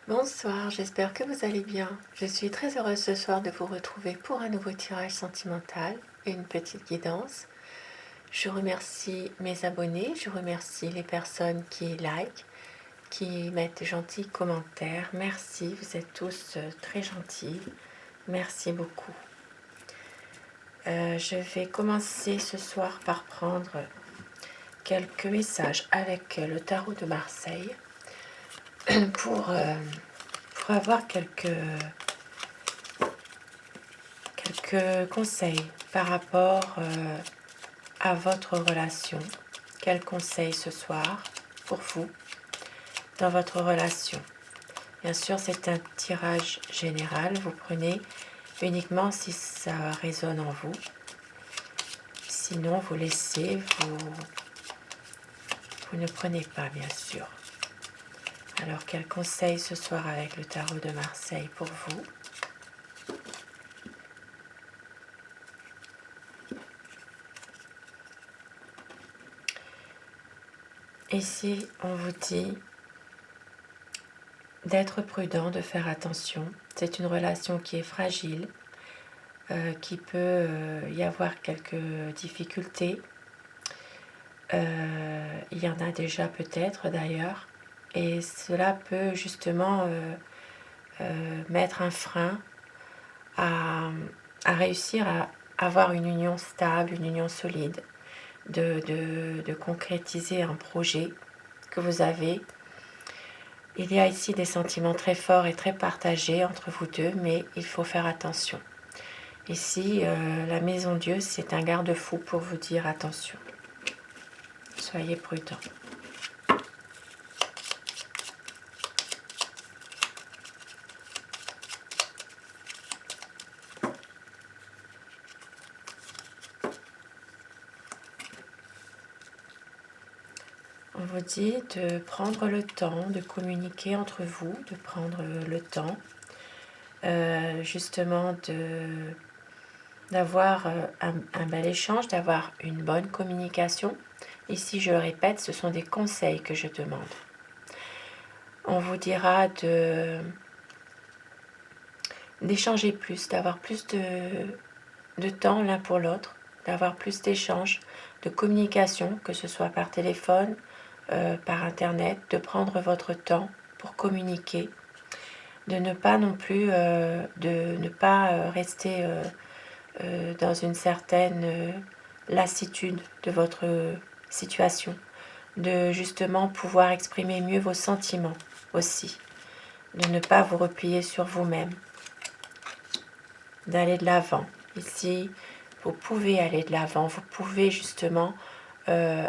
Bonsoir, j'espère que vous allez bien. Je suis très heureuse ce soir de vous retrouver pour un nouveau tirage sentimental et une petite guidance. Je remercie mes abonnés, je remercie les personnes qui likent, qui mettent de gentils commentaires. Merci, vous êtes tous très gentils. Merci beaucoup. Je vais commencer ce soir par prendre quelques messages avec le tarot de Marseille pour avoir quelques conseils par rapport à votre relation. Quels conseils ce soir pour vous dans votre relation? Bien sûr, c'est un tirage général. Vous prenez uniquement si ça résonne en vous. Sinon, vous laissez, vous ne prenez pas, bien sûr. Alors, quel conseil ce soir avec le tarot de Marseille pour vous? Ici, on vous dit d'être prudent, de faire attention. C'est une relation qui est fragile, qui peut y avoir quelques difficultés. Il y en a déjà peut-être d'ailleurs. Et cela peut justement mettre un frein à réussir à avoir une union stable, une union solide, de concrétiser un projet que vous avez. Il y a ici des sentiments très forts et très partagés entre vous deux, mais il faut faire attention. Ici, la maison Dieu, c'est un garde-fou pour vous dire attention. Soyez prudents. On vous dit de prendre le temps de communiquer entre vous, de prendre le temps justement d'avoir un bel échange, d'avoir une bonne communication. Ici, je le répète, ce sont des conseils que je demande. On vous dira d'échanger plus, d'avoir plus de temps l'un pour l'autre, d'avoir plus d'échanges, de communication, que ce soit par téléphone, par internet, de prendre votre temps pour communiquer, de ne pas non plus rester dans une certaine lassitude de votre situation, de justement pouvoir exprimer mieux vos sentiments aussi, de ne pas vous replier sur vous-même, d'aller de l'avant. Ici, vous pouvez aller de l'avant, vous pouvez justement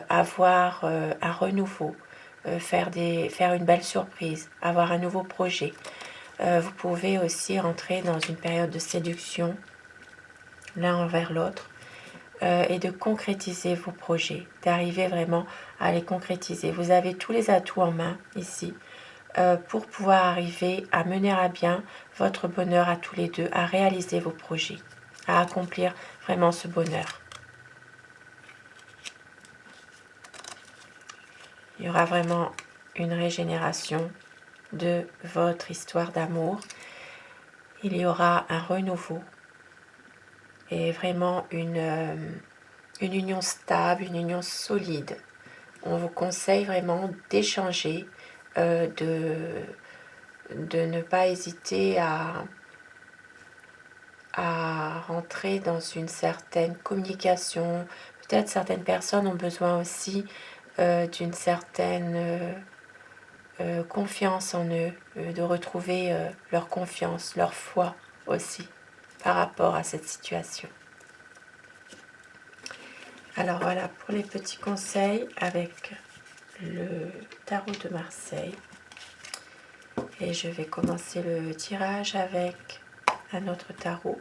avoir un renouveau, faire une belle surprise, avoir un nouveau projet. Vous pouvez aussi entrer dans une période de séduction l'un envers l'autre et de concrétiser vos projets, d'arriver vraiment à les concrétiser. Vous avez tous les atouts en main ici pour pouvoir arriver à mener à bien votre bonheur à tous les deux, à réaliser vos projets, à accomplir vraiment ce bonheur. Il y aura vraiment une régénération de votre histoire d'amour. Il y aura un renouveau et vraiment une union stable, une union solide. On vous conseille vraiment d'échanger, de ne pas hésiter à rentrer dans une certaine communication. Peut-être certaines personnes ont besoin aussi d'une certaine confiance en eux, de retrouver leur confiance, leur foi aussi par rapport à cette situation. Alors voilà pour les petits conseils avec le tarot de Marseille. Et je vais commencer le tirage avec un autre tarot.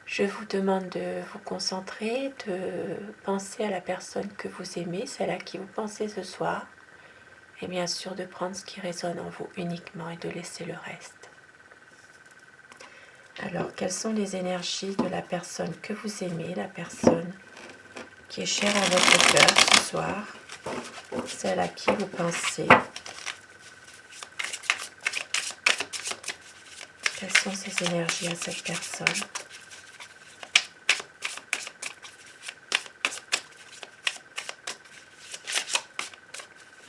Je vous demande de vous concentrer, de penser à la personne que vous aimez, celle à qui vous pensez ce soir. Et bien sûr de prendre ce qui résonne en vous uniquement et de laisser le reste. Alors, quelles sont les énergies de la personne que vous aimez, la personne qui est chère à votre cœur ce soir, celle à qui vous pensez? Quelles sont ces énergies à cette personne?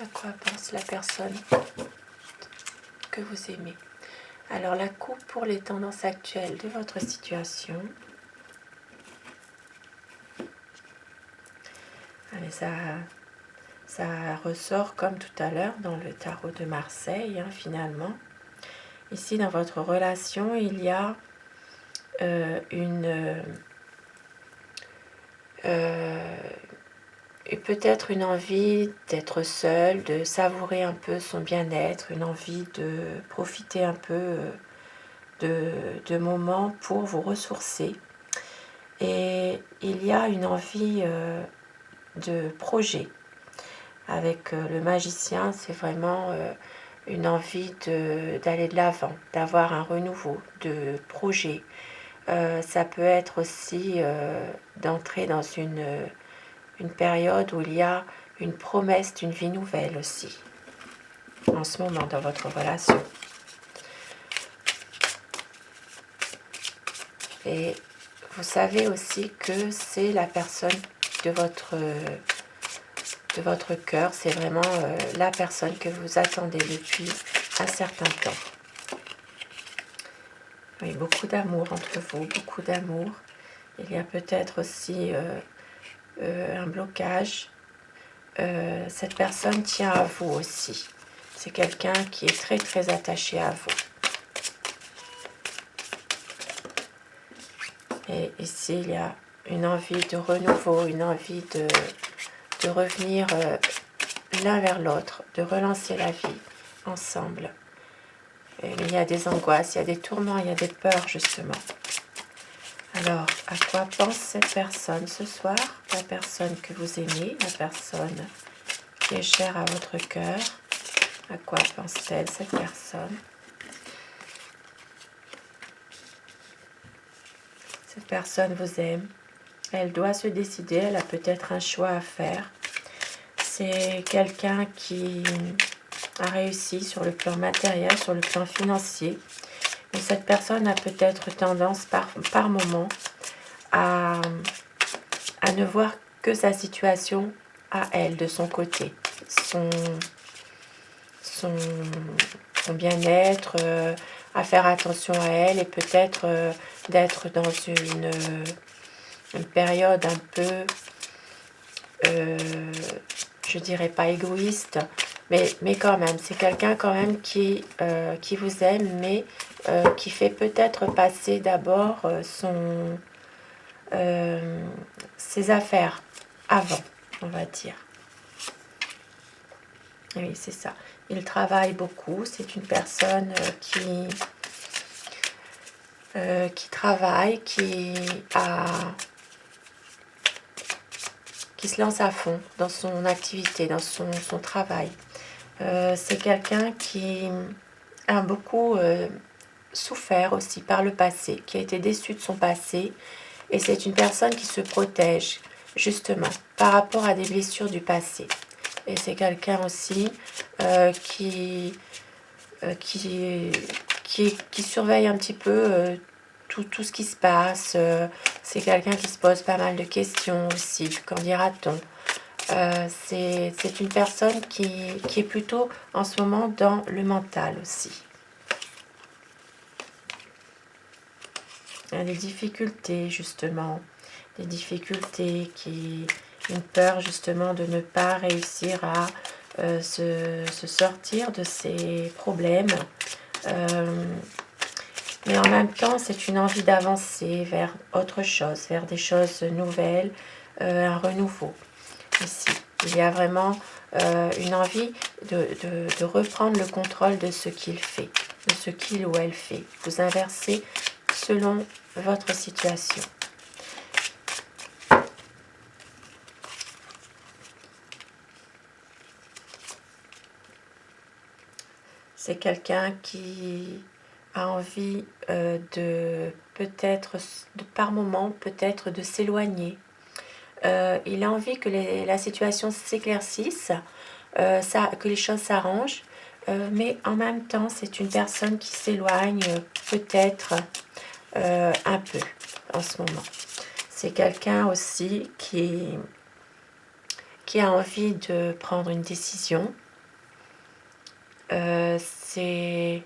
À quoi pense la personne que vous aimez? Alors la coupe pour les tendances actuelles de votre situation. Allez, ça ressort comme tout à l'heure dans le tarot de Marseille, hein, finalement. Ici, dans votre relation, il y a et peut-être une envie d'être seul, de savourer un peu son bien-être, une envie de profiter un peu de moments pour vous ressourcer. Et il y a une envie de projet. Avec le magicien, c'est vraiment une envie d'aller de l'avant, d'avoir un renouveau, de projet. Ça peut être aussi d'entrer dans une période où il y a une promesse d'une vie nouvelle aussi, en ce moment dans votre relation. Et vous savez aussi que c'est la personne de votre cœur, c'est vraiment la personne que vous attendez depuis un certain temps. Oui, beaucoup d'amour entre vous, beaucoup d'amour. Il y a peut-être aussi un blocage. Cette personne tient à vous aussi. C'est quelqu'un qui est très très attaché à vous. Et ici, il y a une envie de renouveau, une envie de revenir l'un vers l'autre, de relancer la vie ensemble. Mais il y a des angoisses, il y a des tourments, il y a des peurs justement. Alors, à quoi pense cette personne ce soir? La personne que vous aimez, la personne qui est chère à votre cœur. À quoi pense-t-elle cette personne? Cette personne vous aime. Elle doit se décider, elle a peut-être un choix à faire. C'est quelqu'un qui a réussi sur le plan matériel, sur le plan financier. Mais cette personne a peut-être tendance par moment à ne voir que sa situation à elle, de son côté. Son bien-être, à faire attention à elle et peut-être d'être dans une période un peu, je dirais pas égoïste, mais quand même, c'est quelqu'un quand même qui vous aime, mais qui fait peut-être passer d'abord ses affaires avant, on va dire. Oui, c'est ça. Il travaille beaucoup. C'est une personne qui travaille, qui se lance à fond dans son activité, dans son travail. C'est quelqu'un qui a beaucoup souffert aussi par le passé, qui a été déçu de son passé. Et c'est une personne qui se protège, justement, par rapport à des blessures du passé. Et c'est quelqu'un aussi qui surveille un petit peu tout ce qui se passe. C'est quelqu'un qui se pose pas mal de questions aussi. Qu'en dira-t-on? C'est une personne qui est plutôt en ce moment dans le mental aussi. Il y a des difficultés justement, une peur justement de ne pas réussir à se sortir de ces problèmes. Mais en même temps, c'est une envie d'avancer vers autre chose, vers des choses nouvelles, un renouveau. Ici, il y a vraiment une envie de reprendre le contrôle de ce qu'il fait, de ce qu'il ou elle fait. Vous inversez selon votre situation. C'est quelqu'un qui a envie de peut-être, par moment, peut-être de s'éloigner. Il a envie que la situation s'éclaircisse, que les choses s'arrangent, mais en même temps, c'est une personne qui s'éloigne peut-être un peu en ce moment. C'est quelqu'un aussi qui a envie de prendre une décision. C'est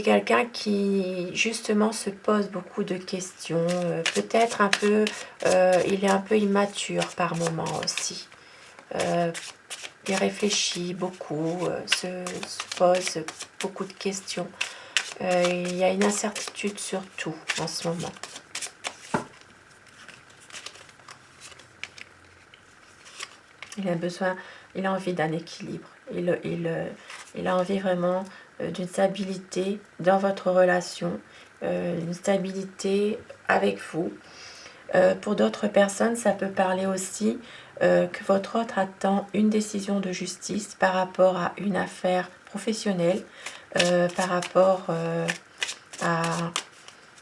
quelqu'un qui justement se pose beaucoup de questions, peut-être un peu, il est un peu immature par moment aussi. Il réfléchit beaucoup, se pose beaucoup de questions. Il y a une incertitude sur tout en ce moment. Il a envie d'un équilibre. Il a envie vraiment d'une stabilité dans votre relation, une stabilité avec vous. Pour d'autres personnes, ça peut parler aussi que votre autre attend une décision de justice par rapport à une affaire professionnelle, par rapport à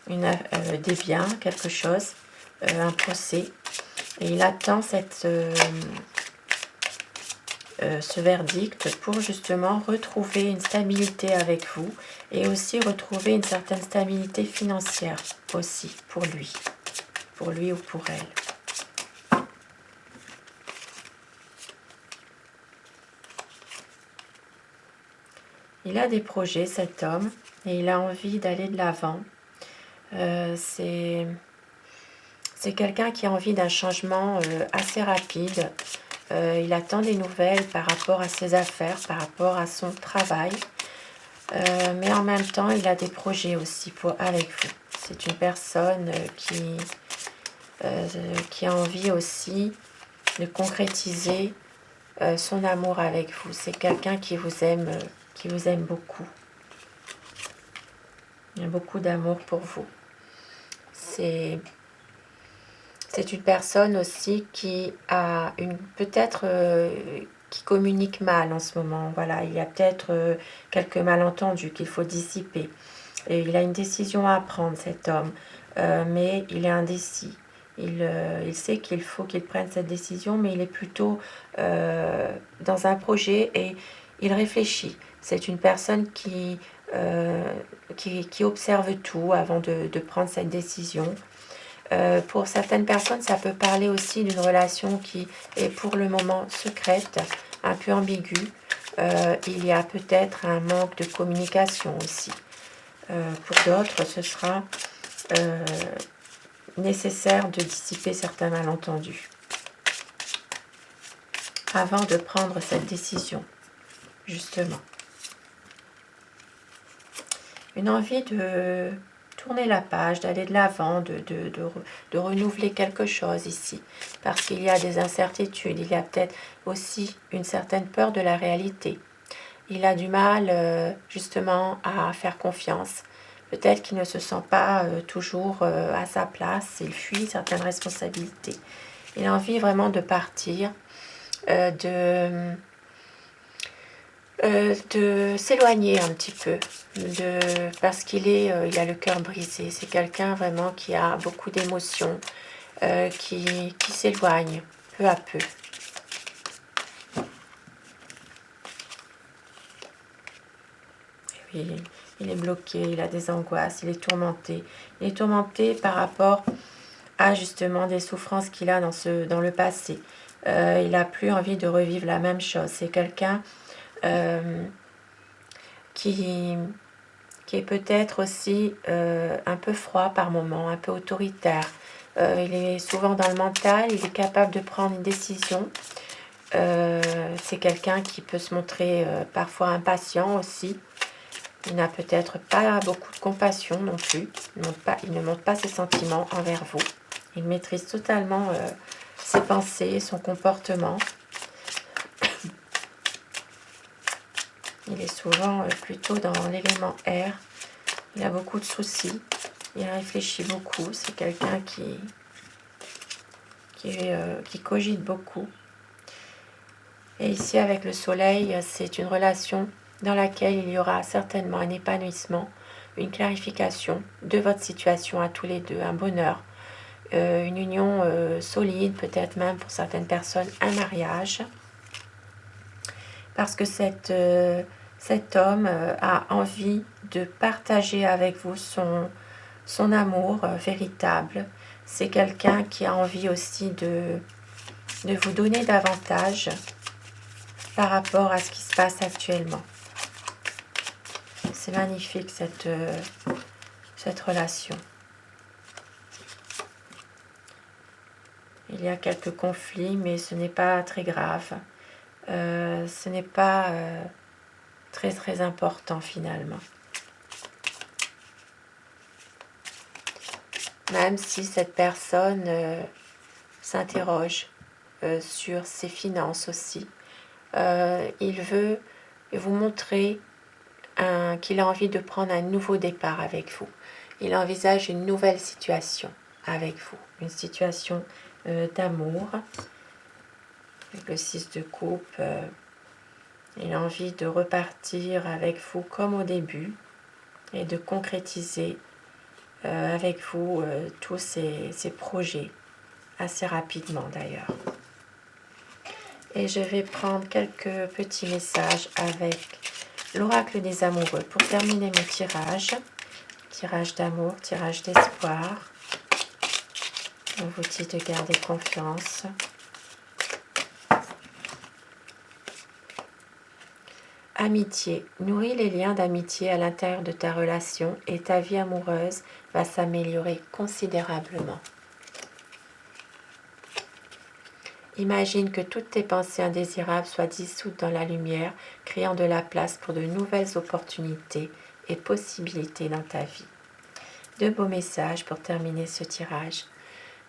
des biens, quelque chose, un procès. Et il attend ce verdict pour justement retrouver une stabilité avec vous et aussi retrouver une certaine stabilité financière aussi pour lui ou pour elle. Il a des projets, cet homme, et il a envie d'aller de l'avant. C'est quelqu'un qui a envie d'un changement assez rapide. Il attend des nouvelles par rapport à ses affaires, par rapport à son travail. Mais en même temps, il a des projets aussi avec vous. C'est une personne qui a envie aussi de concrétiser son amour avec vous. C'est quelqu'un qui vous aime beaucoup. Il y a beaucoup d'amour pour vous. C'est une personne aussi qui a peut-être qui communique mal en ce moment. Voilà, il y a peut-être quelques malentendus qu'il faut dissiper. Et il a une décision à prendre, cet homme, mais il est indécis. Il sait qu'il faut qu'il prenne cette décision, mais il est plutôt dans un projet et il réfléchit. C'est une personne qui observe tout avant de prendre cette décision. Pour certaines personnes, ça peut parler aussi d'une relation qui est pour le moment secrète, un peu ambiguë. Il y a peut-être un manque de communication aussi. Pour d'autres, ce sera nécessaire de dissiper certains malentendus avant de prendre cette décision, justement. Une envie de tourner la page, d'aller de l'avant, de renouveler quelque chose ici, parce qu'il y a des incertitudes, il y a peut-être aussi une certaine peur de la réalité. Il a du mal justement à faire confiance. Peut-être qu'il ne se sent pas toujours à sa place, il fuit certaines responsabilités. Il a envie vraiment de partir, de s'éloigner un petit peu, parce il a le cœur brisé. C'est quelqu'un vraiment qui a beaucoup d'émotions, qui s'éloigne peu à peu. Et puis, il est bloqué, il a des angoisses, il est tourmenté. Il est tourmenté par rapport à justement des souffrances qu'il a dans le passé. Il n'a plus envie de revivre la même chose. C'est quelqu'un qui est peut-être aussi un peu froid par moment, un peu autoritaire. Il est souvent dans le mental, il est capable de prendre une décision. C'est quelqu'un qui peut se montrer parfois impatient aussi. Il n'a peut-être pas beaucoup de compassion non plus. Il ne montre pas ses sentiments envers vous. Il maîtrise totalement ses pensées, son comportement. Il est souvent plutôt dans l'élément air. Il a beaucoup de soucis. Il réfléchit beaucoup. C'est quelqu'un qui cogite beaucoup. Et ici, avec le soleil, c'est une relation dans laquelle il y aura certainement un épanouissement, une clarification de votre situation à tous les deux, un bonheur, une union solide, peut-être même pour certaines personnes, un mariage. Parce que cet homme a envie de partager avec vous son amour véritable. C'est quelqu'un qui a envie aussi de vous donner davantage par rapport à ce qui se passe actuellement. C'est magnifique cette relation. Il y a quelques conflits, mais ce n'est pas très grave. Ce n'est pas très important finalement. Même si cette personne s'interroge sur ses finances aussi, il veut vous montrer qu'il a envie de prendre un nouveau départ avec vous. Il envisage une nouvelle situation avec vous, une situation d'amour. Avec le 6 de coupe, il a envie de repartir avec vous comme au début et de concrétiser avec vous tous ces projets, assez rapidement d'ailleurs. Et je vais prendre quelques petits messages avec l'oracle des amoureux pour terminer mon tirage. Tirage d'amour, tirage d'espoir. On vous dit de garder confiance. Amitié. Nourris les liens d'amitié à l'intérieur de ta relation et ta vie amoureuse va s'améliorer considérablement. Imagine que toutes tes pensées indésirables soient dissoutes dans la lumière, créant de la place pour de nouvelles opportunités et possibilités dans ta vie. Deux beaux messages pour terminer ce tirage.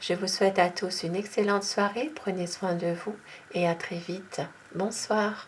Je vous souhaite à tous une excellente soirée, prenez soin de vous et à très vite. Bonsoir.